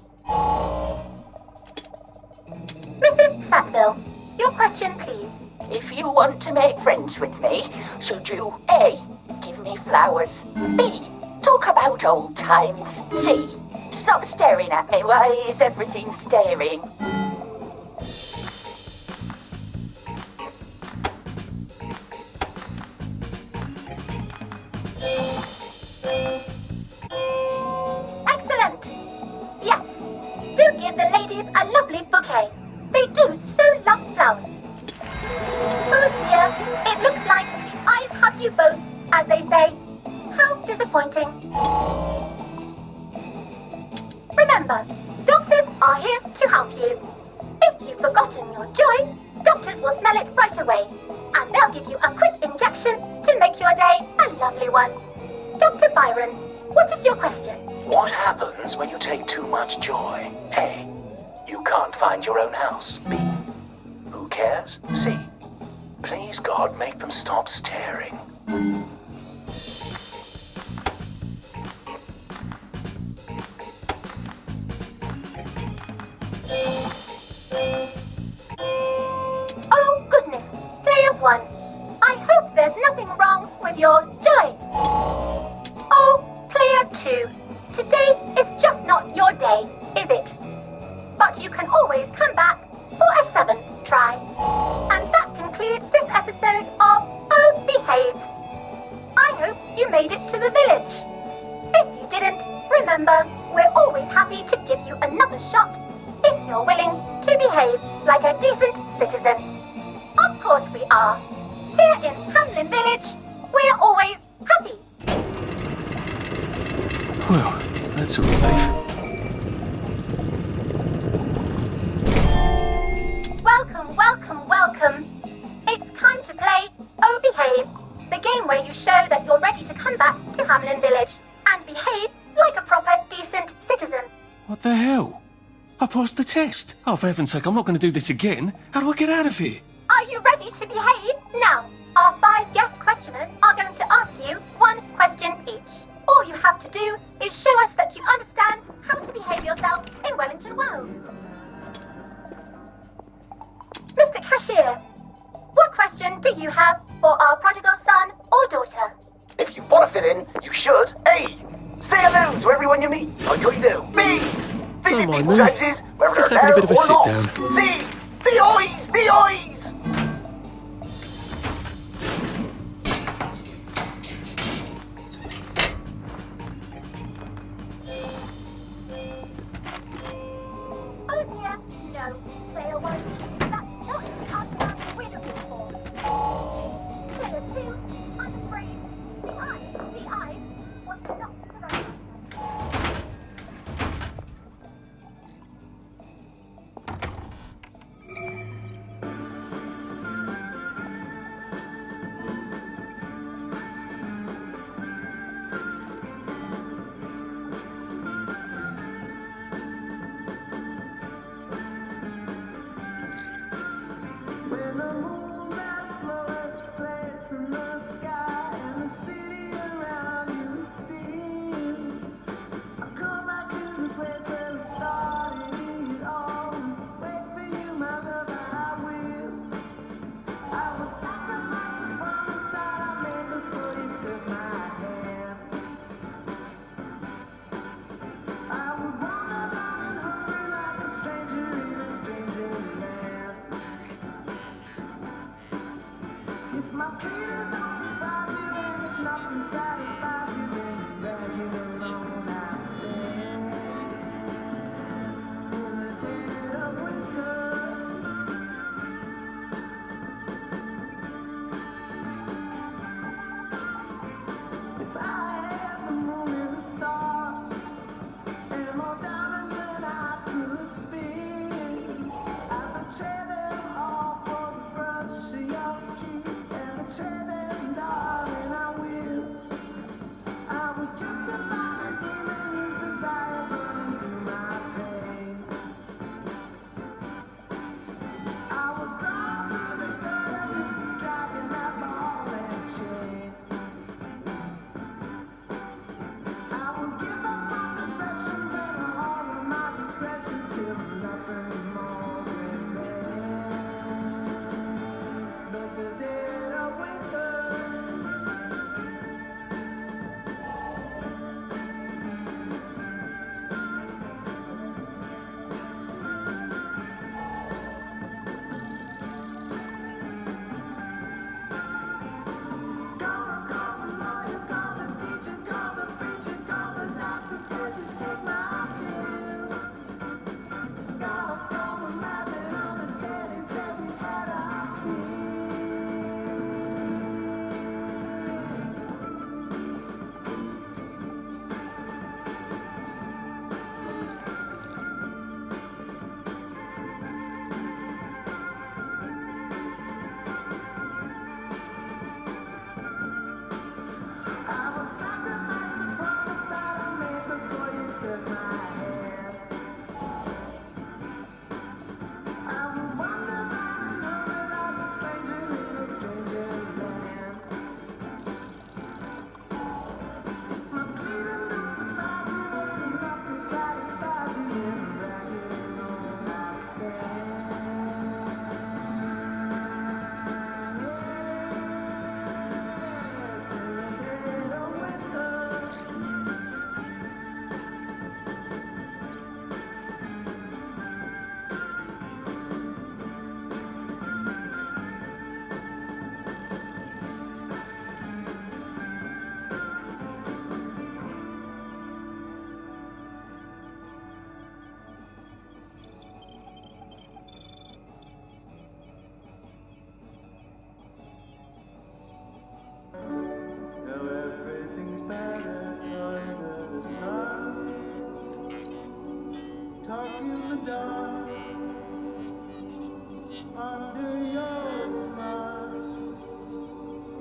Mrs. Sackville, your question please. If you want to make friends with me, should you A. Give me flowers, B. Talk about old times, C. Stop staring at me, why is everything staring? Excellent! Yes, do give the ladies a lovely bouquet. They do so love flowers. Oh dear, it looks like the eyes have you both, as they say. How disappointing. Remember, doctors are here to help you. If you've forgotten your joy, doctors will smell it right away, and they'll give you a quick injection to make your day a lovely one. Dr. Byron, what is your question? What happens when you take too much joy? A. You can't find your own house. B. Who cares? C. Please God, make them stop staring. Oh goodness, player 1. I hope there's nothing wrong with your joy. Oh, player 2. Today is just not your day, is it? But you can always come back for a 7th try. And that concludes this episode of Oh Behave. I hope you made it to the village. If you didn't, remember, we're always happy to give you another shot if you're willing to behave like a decent citizen. Of course we are. Here in Hamlin Village, we're always happy. Well, that's a relief. Welcome, welcome, welcome. It's time to play Oh Behave, the game where you show that you're ready to come back to Hamlin Village and behave like a proper, decent citizen. What the hell? I passed the test. Oh, for heaven's sake, I'm not going to do this again. How do I get out of here? Are you ready to behave? Now, our 5 guest questioners are going to ask you 1 question each. All you have to do is show us that you understand how to behave yourself in Wellington Wells. Mr. Cashier, what question do you have for our prodigal son or daughter? If you want to fit in, you should. A. Say hello to everyone you meet, like you do. B. Visit Come on, people's man. houses, whether Just they're having a there bit of a or not. sit-down. C. The eyes! The eyes! Oh dear, no, player 1. That's not the answer we're looking for. Player 2, I'm afraid the eyes was not the right answer.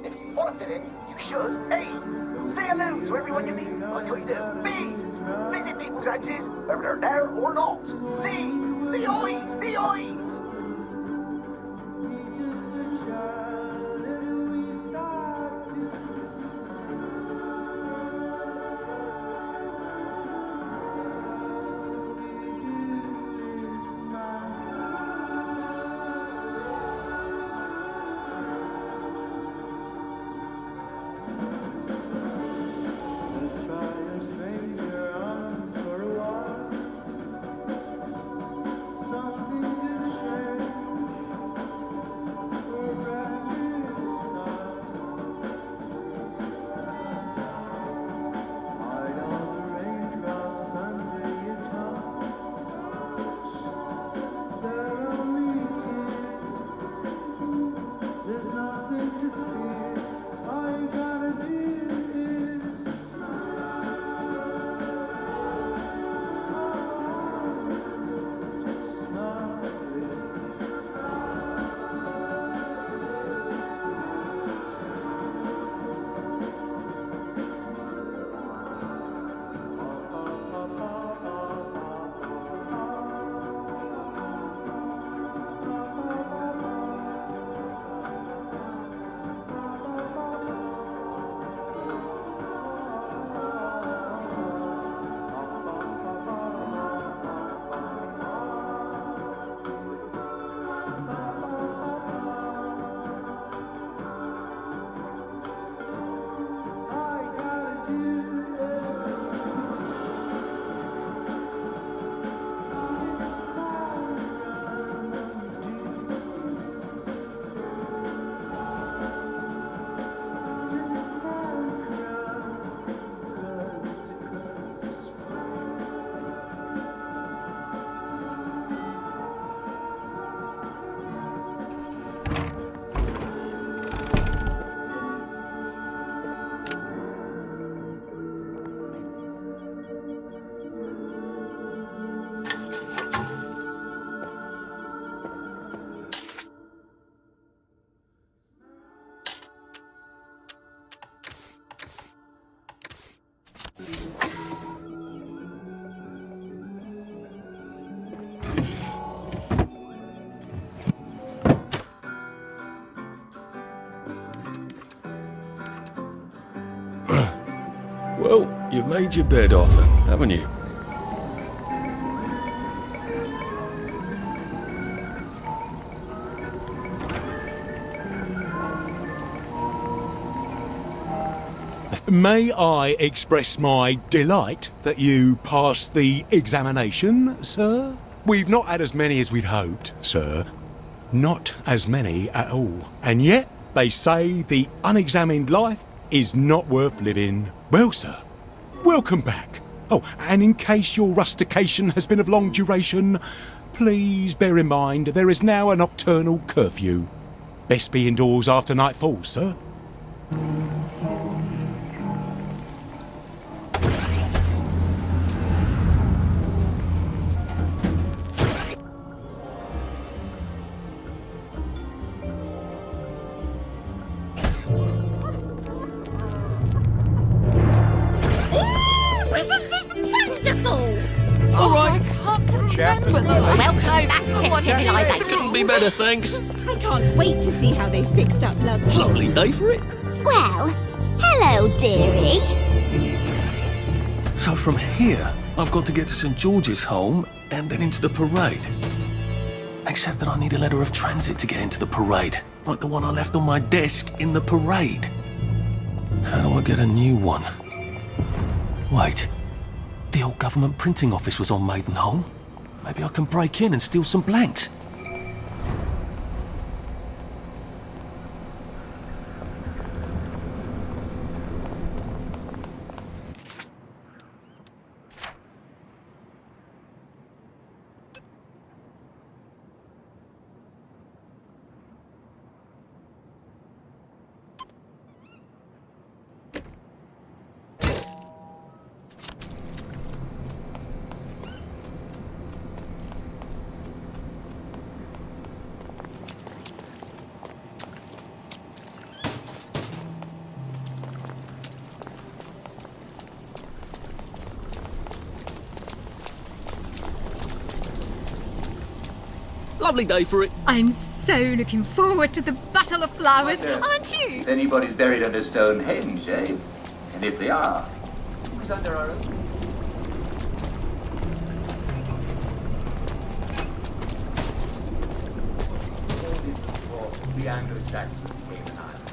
If you want to fit in, you should. A. Say hello to everyone you meet, like you do. B. Visit people's houses, whether they're there or not. C. The eyes! The eyes! Well, you've made your bed, Arthur, haven't you? May I express my delight that you passed the examination, sir? We've not had as many as we'd hoped, sir. Not as many at all. And yet, they say the unexamined life is not worth living. Well, sir, welcome back. Oh, and in case your rustication has been of long duration, please bear in mind there is now a nocturnal curfew. Best be indoors after nightfall, sir. Isn't this wonderful? All right. Welcome back to civilization. Couldn't be better, thanks. I can't wait to see how they fixed up Blood's Hole. Lovely day for it. Well, hello, dearie. So from here, I've got to get to St. George's home and then into the parade. Except that I need a letter of transit to get into the parade, like the one I left on my desk in the parade. How do I get a new one? Wait, the old government printing office was on Maidenholm. Maybe I can break in and steal some blanks. Lovely day for it. I'm so looking forward to the Battle of Flowers, aren't you? If anybody's buried under Stonehenge, eh? And if they are, who's under our own? The Anglo-Saxons came in Ireland.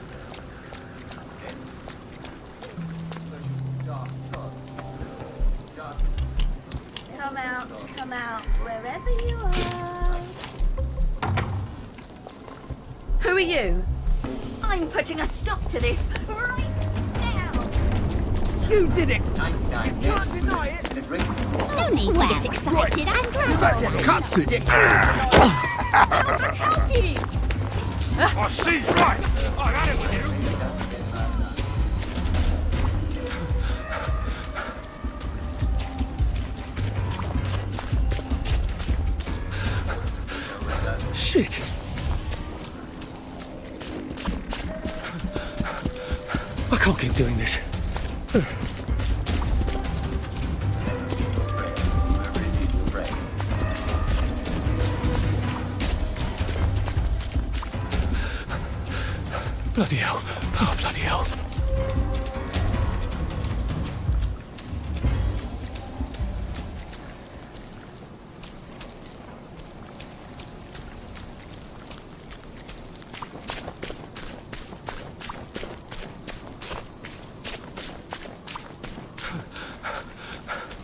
Come out, wherever you are. Who are you? I'm putting a stop to this right now. You did it! You can't deny it! No need to get excited. I'm glad. Cuts it! I see, right! I've had it with you! Shit. I can't keep doing this. Bloody hell. Oh, bloody hell.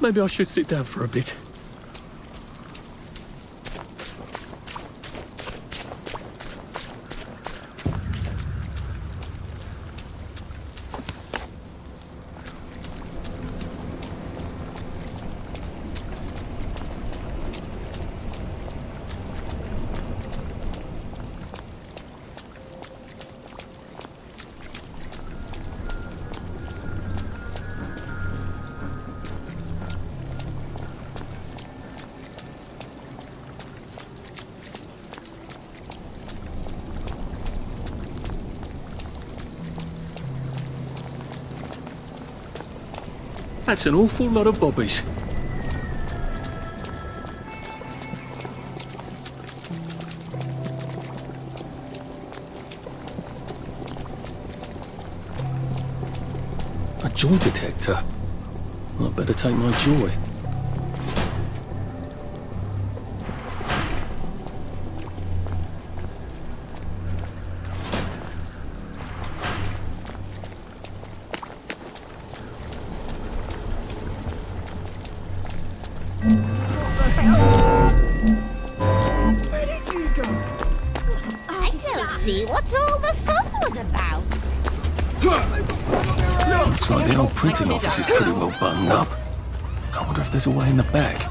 Maybe I should sit down for a bit. That's an awful lot of bobbies. A joy detector? I'd better take my joy. Where did you go? I don't see what all the fuss was about. Looks like the old printing office is pretty well buttoned up. I wonder if there's a way in the back.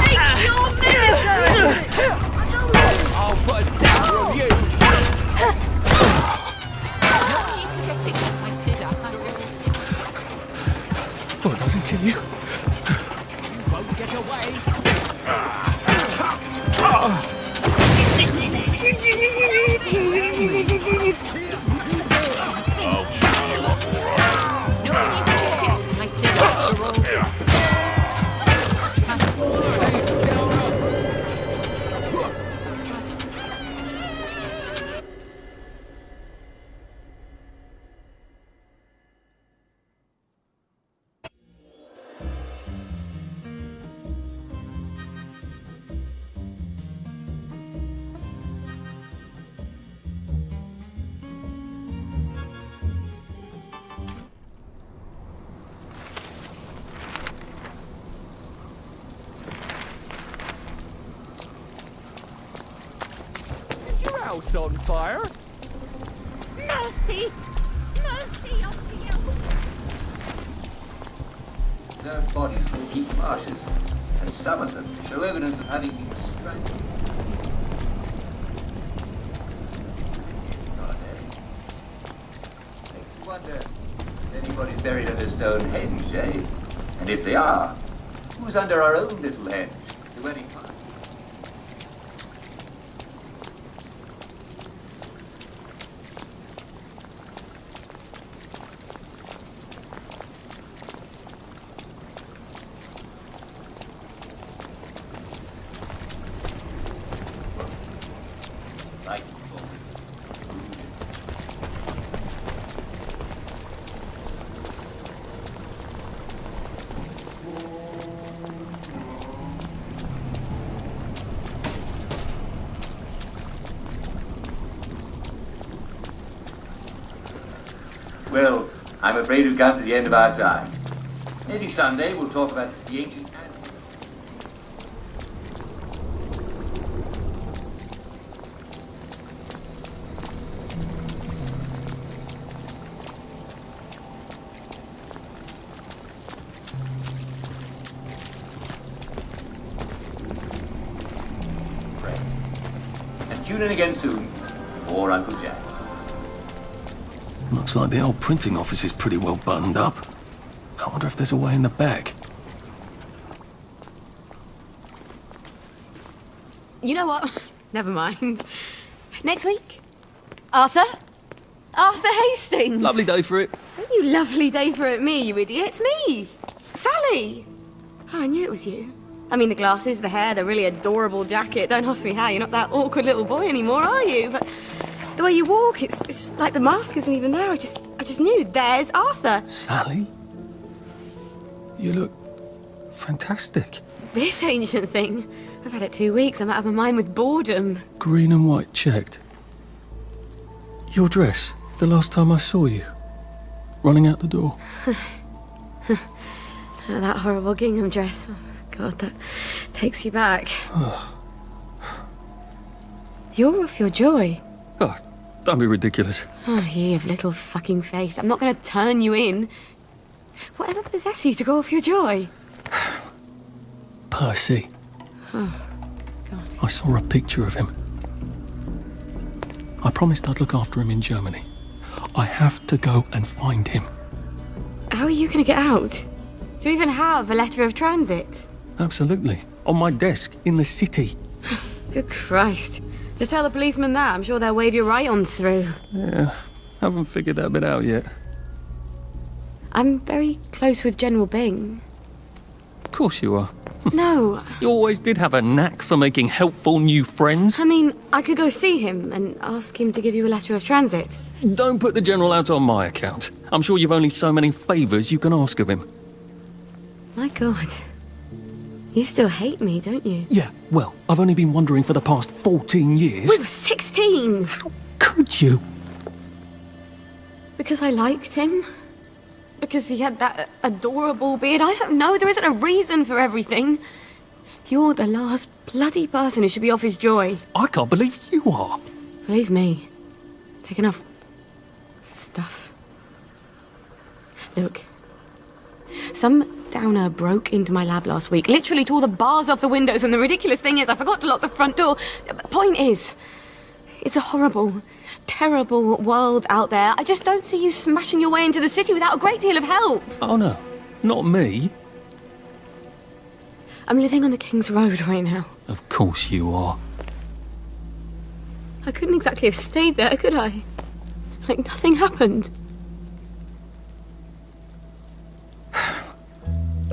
Make your medicine! I'll put it down from you. Oh, it doesn't kill you. You won't get away. Is your house on fire? Mercy! Mercy on you! Their bodies will heap marshes, and some of them show evidence of having been strangled. God, makes you wonder if anybody's buried under Stonehenge, eh? And if they are, who's under our own little henge? The wedding party. Well, I'm afraid we've come to the end of our time. Maybe someday we'll talk about the ancient animals. And tune in again soon for Uncle Jack. Looks like the old printing office is pretty well buttoned up. I wonder if there's a way in the back. You know what? Never mind. Next week? Arthur? Arthur Hastings! Lovely day for it. Don't you lovely day for it, me, you idiot. It's me! Sally! Oh, I knew it was you. I mean, the glasses, the hair, the really adorable jacket. Don't ask me how, you're not that awkward little boy anymore, are you? But the way you walk, it's like the mask isn't even there. I just knew. There's Arthur. Sally? You look fantastic. This ancient thing. I've had it 2 weeks. I'm out of my mind with boredom. Green and white checked. Your dress, the last time I saw you. Running out the door. That horrible gingham dress. Oh, God, that takes you back. You're off your joy. Oh, don't be ridiculous. Oh, ye of little fucking faith. I'm not going to turn you in. Whatever possessed you to go off your joy? Percy. Oh, God. I saw a picture of him. I promised I'd look after him in Germany. I have to go and find him. How are you going to get out? Do you even have a letter of transit? Absolutely. On my desk, in the city. Good Christ. Just tell the policeman that. I'm sure they'll wave you right on through. Yeah, haven't figured that bit out yet. I'm very close with General Bing. Of course you are. No. You always did have a knack for making helpful new friends. I mean, I could go see him and ask him to give you a letter of transit. Don't put the General out on my account. I'm sure you've only so many favours you can ask of him. My God. You still hate me, don't you? Yeah, well, I've only been wondering for the past 14 years. We were 16! How could you? Because I liked him? Because he had that adorable beard? I don't know, there isn't a reason for everything. You're the last bloody person who should be off his joy. I can't believe you are. Believe me. Take enough stuff. Look. Some downer broke into my lab last week, literally tore the bars off the windows, and the ridiculous thing is I forgot to lock the front door. Point is, it's a horrible, terrible world out there. I just don't see you smashing your way into the city without a great deal of help. Oh no, not me. I'm living on the King's Road right now. Of course you are. I couldn't exactly have stayed there, could I? Like nothing happened.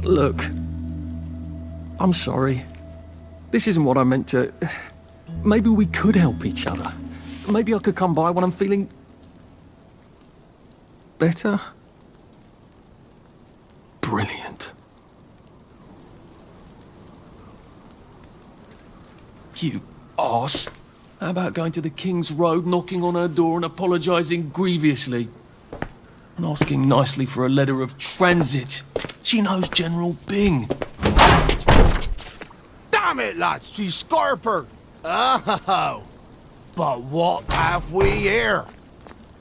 Look, I'm sorry. This isn't what I meant to... Maybe we could help each other. Maybe I could come by when I'm feeling... better? Brilliant. You arse. How about going to the King's Road, knocking on her door and apologising grievously? And asking nicely for a letter of transit. She knows General Bing. Damn it, lads, she's Scarper. Oh, but what have we here?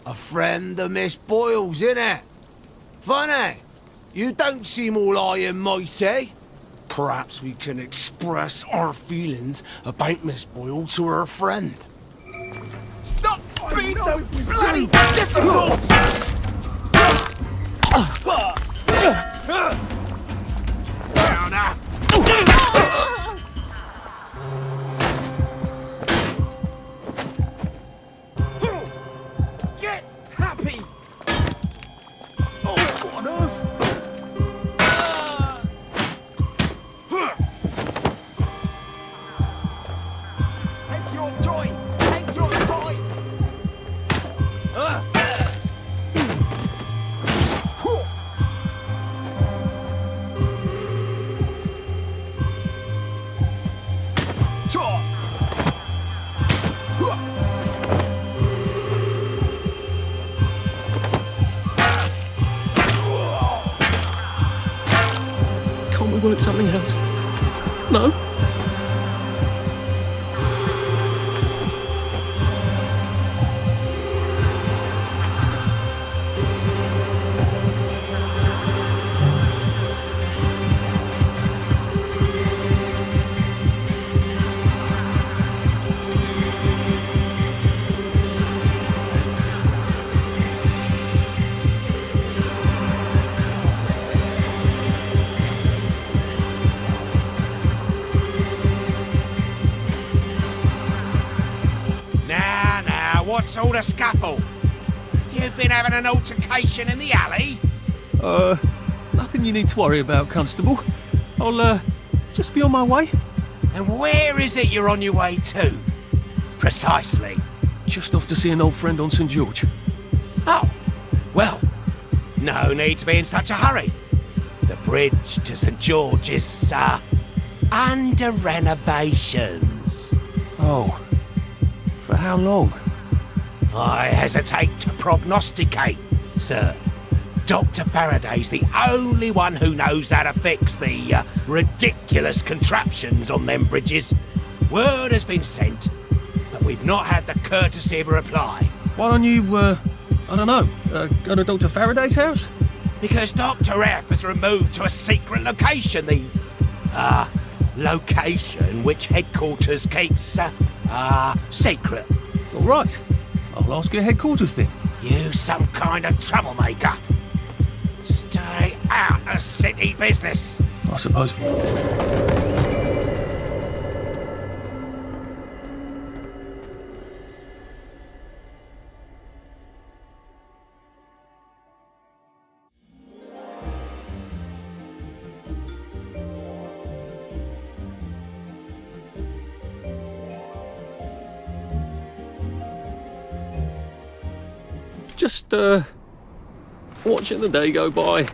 A friend of Miss Boyle's, innit? Funny, you don't seem all high and mighty. Perhaps we can express our feelings about Miss Boyle to her friend. Stop being so bloody difficult! Now, now. Get happy! Oh, what on earth? Take your joy! Take your joy! Can't we work something out? No? What's all the scuffle? You've been having an altercation in the alley? Nothing you need to worry about, Constable. I'll, just be on my way. And where is it you're on your way to? Precisely. Just off to see an old friend on St. George. Oh, well, no need to be in such a hurry. The bridge to St. George is, under renovations. Oh, for how long? I hesitate to prognosticate, sir. Dr. Faraday's the only one who knows how to fix the ridiculous contraptions on them bridges. Word has been sent, but we've not had the courtesy of a reply. Why don't you, I don't know, go to Dr. Faraday's house? Because Dr. F has removed to a secret location, the, location which headquarters keeps, secret. All right. I'll ask your headquarters then. You some kind of troublemaker. Stay out of city business. I suppose. Just, watching the day go by.